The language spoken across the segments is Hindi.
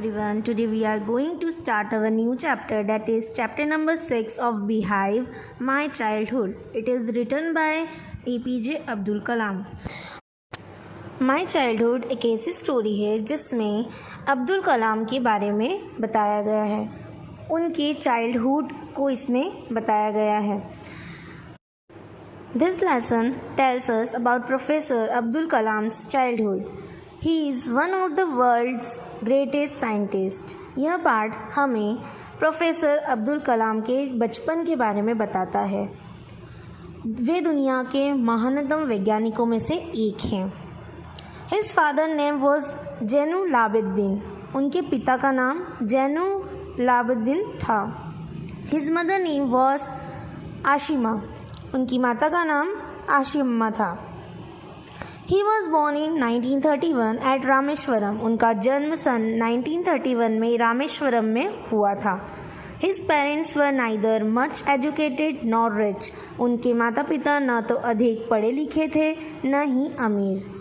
everyone, today we are going to start our new chapter, that is chapter number 6 of Beehive, My Childhood. It is written by APJ Abdul Kalam. My childhood एक ऐसी स्टोरी है जिसमें अब्दुल कलाम के बारे में बताया गया है. उनके चाइल्डहुड को इसमें बताया गया है. This lesson tells us about Professor Abdul Kalam's childhood. He is one of the world's greatest scientists. यह पाठ हमें प्रोफेसर अब्दुल कलाम के बचपन के बारे में बताता है. वे दुनिया के महानतम वैज्ञानिकों में से एक हैं. His father name was Zainul Abidin. उनके पिता का नाम जैनुल आबिदीन था. His mother name was Ashima. उनकी माता का नाम आशिमा था. He was born in 1931 at Rameswaram. उनका जन्म सन 1931 में रामेश्वरम में हुआ था. His parents were neither much educated nor rich. उनके माता पिता न तो अधिक पढ़े लिखे थे न ही अमीर.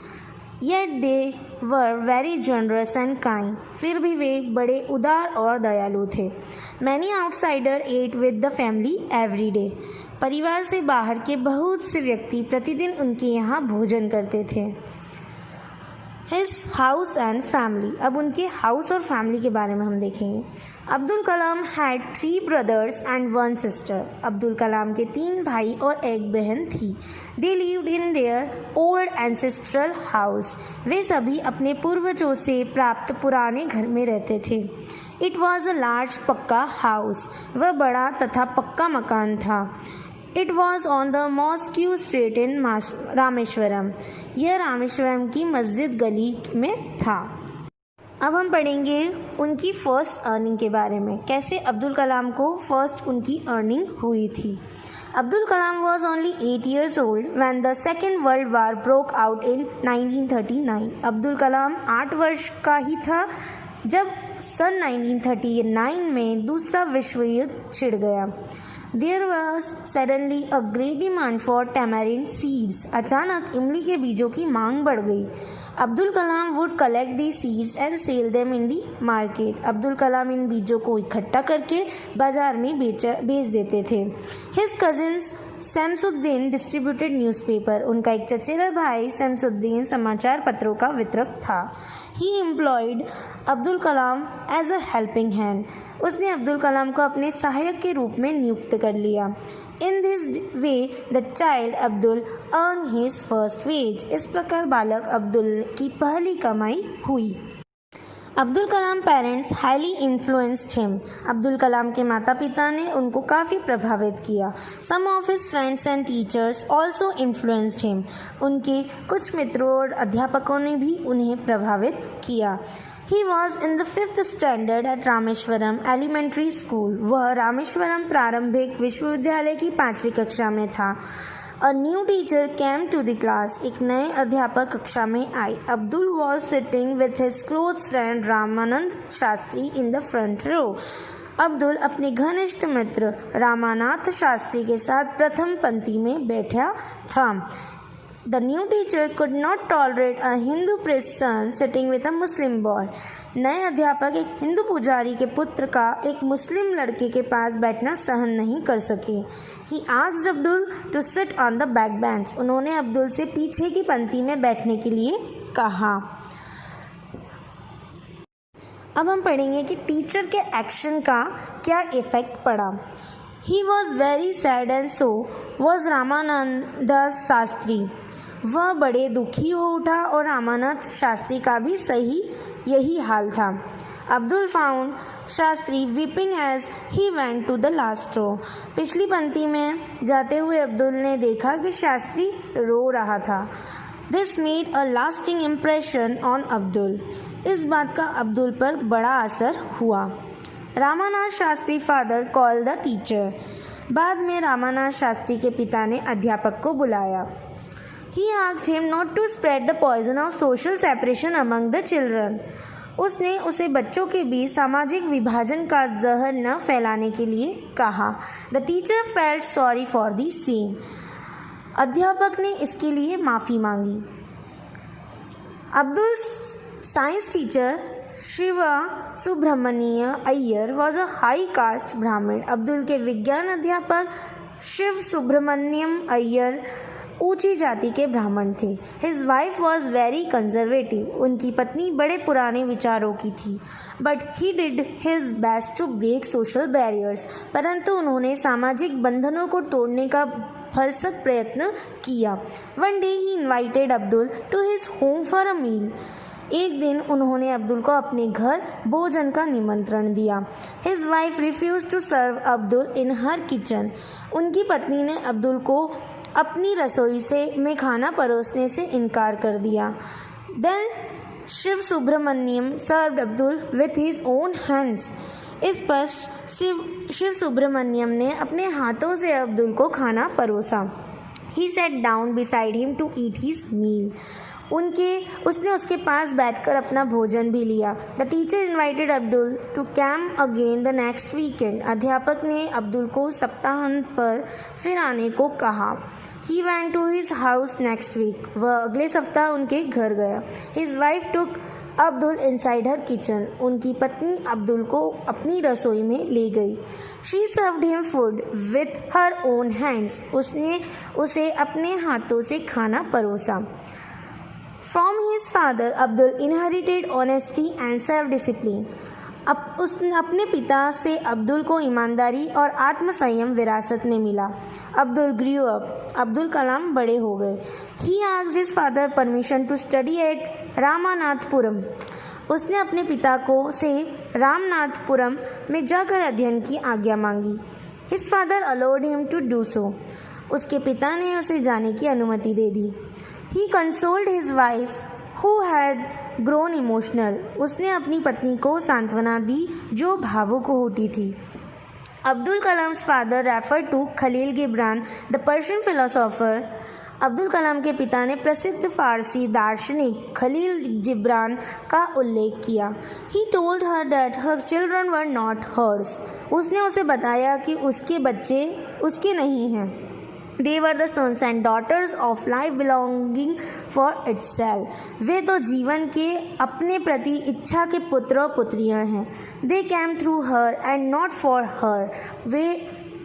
Yet they were very generous and kind. फिर भी वे बड़े उदार और दयालु थे. Many outsider ate with the family every day. परिवार से बाहर के बहुत से व्यक्ति प्रतिदिन उनके यहाँ भोजन करते थे. His house and family. अब उनके हाउस और फैमिली के बारे में हम देखेंगे. Abdul Kalam had 3 brothers and 1 sister. Abdul Kalam के 3 भाई और 1 बहन थी. They lived in their old ancestral house. वे सभी अपने पूर्वजों से प्राप्त पुराने घर में रहते थे. It was a large पक्का house. वह बड़ा तथा पक्का मकान था. It was on the Mosque Street in Rameswaram. यह रामेश्वरम की मस्जिद गली में था. अब हम पढ़ेंगे उनकी फ़र्स्ट अर्निंग के बारे में. कैसे अब्दुल कलाम को फ़र्स्ट उनकी अर्निंग हुई थी. Abdul Kalam was only 8 years old when the Second World War broke out in 1939. Abdul Kalam 8 वर्ष का ही था जब सन 1939 में दूसरा विश्व युद्ध छिड़ गया. There was suddenly a great demand for tamarind seeds. अचानक इमली के बीजों की मांग बढ़ गई. Abdul Kalam would collect these seeds and sell them in the market. Abdul Kalam इन बीजों को इकट्ठा करके बाजार में बेच देते थे. His cousins Shamsuddin distributed newspaper. उनका एक चचेरा भाई शमसुद्दीन समाचार पत्रों का वितरक था. He employed Abdul Kalam as a helping hand. उसने अब्दुल कलाम को अपने सहायक के रूप में नियुक्त कर लिया. In this way, the child Abdul earned his first wage. इस प्रकार बालक अब्दुल की पहली कमाई हुई. Abdul Kalam parents highly influenced him. Abdul Kalam के माता पिता ने उनको काफ़ी प्रभावित किया. Some of his friends and teachers also influenced him. उनके कुछ मित्रों और अध्यापकों ने भी उन्हें प्रभावित किया. He was in the 5th standard at Rameswaram elementary school. वह रामेश्वरम प्रारंभिक विश्वविद्यालय की 5वीं कक्षा में था. A new teacher came to the class. एक नए अध्यापक कक्षा में आए. Abdul was sitting with his close friend Ramanand Shastri in the front row. Abdul अपने घनिष्ठ मित्र रामानाथ शास्त्री के साथ प्रथम पंक्ति में बैठा था. The new teacher could not tolerate a Hindu priest's son sitting with a Muslim boy. नए अध्यापक एक हिंदू पुजारी के पुत्र का एक मुस्लिम लड़के के पास बैठना सहन नहीं कर सके. He asked Abdul to sit on the back bench. उन्होंने अब्दुल से पीछे की पंक्ति में बैठने के लिए कहा. अब हम पढ़ेंगे कि टीचर के एक्शन का क्या इफ़ेक्ट पड़ा. He was very sad and so was Ramanand Shastri. वह बड़े दुखी हो उठा और रामानंद शास्त्री का भी यही हाल था. Abdul found Shastri weeping as he went to the last row. पिछली पंक्ति में जाते हुए अब्दुल ने देखा कि शास्त्री रो रहा था. This made a lasting impression on Abdul. इस बात का अब्दुल पर बड़ा असर हुआ. Ramanath Shastri father call the teacher. बाद में रामानाथ शास्त्री के पिता ने अध्यापक को बुलाया. He asked him not to spread the poison of social separation among the children. उसने उसे बच्चों के बीच सामाजिक विभाजन का जहर न फैलाने के लिए कहा. The teacher felt sorry for the same. अध्यापक ने इसके लिए माफ़ी मांगी. Abdul science teacher Shiva Subramania Iyer was a high caste Brahmin. Abdul के विज्ञान अध्यापक शिव सुब्रमण्यम अय्यर ऊंची जाति के ब्राह्मण थे। His wife was very conservative. उनकी पत्नी बड़े पुराने विचारों की थी। But he did his best to break social barriers. परंतु उन्होंने सामाजिक बंधनों को तोड़ने का भरसक प्रयत्न किया। One day he invited Abdul to his home for a meal. एक दिन उन्होंने अब्दुल को अपने घर भोजन का निमंत्रण दिया। His wife refuse to serve Abdul in her kitchen. उनकी पत्नी ने अब्दुल को अपनी रसोई में खाना परोसने से इनकार कर दिया। Then Shiva Subramaniam served Abdul with his own hands. इस पर शिव सुब्रमण्यम ने अपने हाथों से अब्दुल को खाना परोसा। He set down beside him to eat his meal. उसने उसके पास बैठकर अपना भोजन भी लिया। The teacher invited Abdul to came again the next weekend. अध्यापक ने अब्दुल को सप्ताहांत पर फिर आने को कहा। He went to his house next week. वह अगले सप्ताह उनके घर गया। His wife took Abdul inside her kitchen. उनकी पत्नी अब्दुल को अपनी रसोई में ले गई। She served him food with her own hands. उसने उसे अपने हाथों से खाना परोसा। From his father, Abdul inherited honesty and self-discipline. उसने अपने पिता से अब्दुल को ईमानदारी और आत्मसंयम विरासत में मिला। Abdul grew up. अब्दुल कलाम बड़े हो गए। He asked his father permission to study at Ramanathapuram. उसने अपने पिता से रामनाथपुरम में जाकर अध्ययन की आज्ञा मांगी। His father allowed him to do so. उसके पिता ने उसे जाने की अनुमति दे दी। He consoled his wife who had grown emotional. उसने अपनी पत्नी को सांत्वना दी जो भावुक होती थी। Abdul Kalam's father refer to Khalil Gibran the Persian philosopher. Abdul Kalam के पिता ने प्रसिद्ध फारसी दार्शनिक खलील जिब्रान का उल्लेख किया। He told her that her children were not hers. उसने उसे बताया कि उसके बच्चे उसके नहीं हैं। They were the sons and daughters of life belonging for itself. वे तो जीवन के अपने प्रति इच्छा के पुत्र और पुत्रियां हैं। They came through her and not for her. वे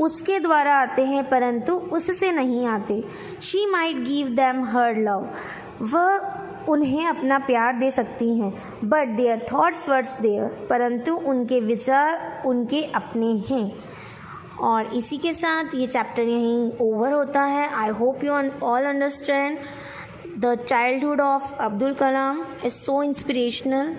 उसके द्वारा आते हैं परंतु उससे नहीं आते। She might give them her love. वह उन्हें अपना प्यार दे सकती हैं। But their thoughts were theirs. परंतु उनके विचार उनके अपने हैं। और इसी के साथ ये चैप्टर यहीं ओवर होता है। I hope you all understand the childhood of Abdul Kalam is so inspirational.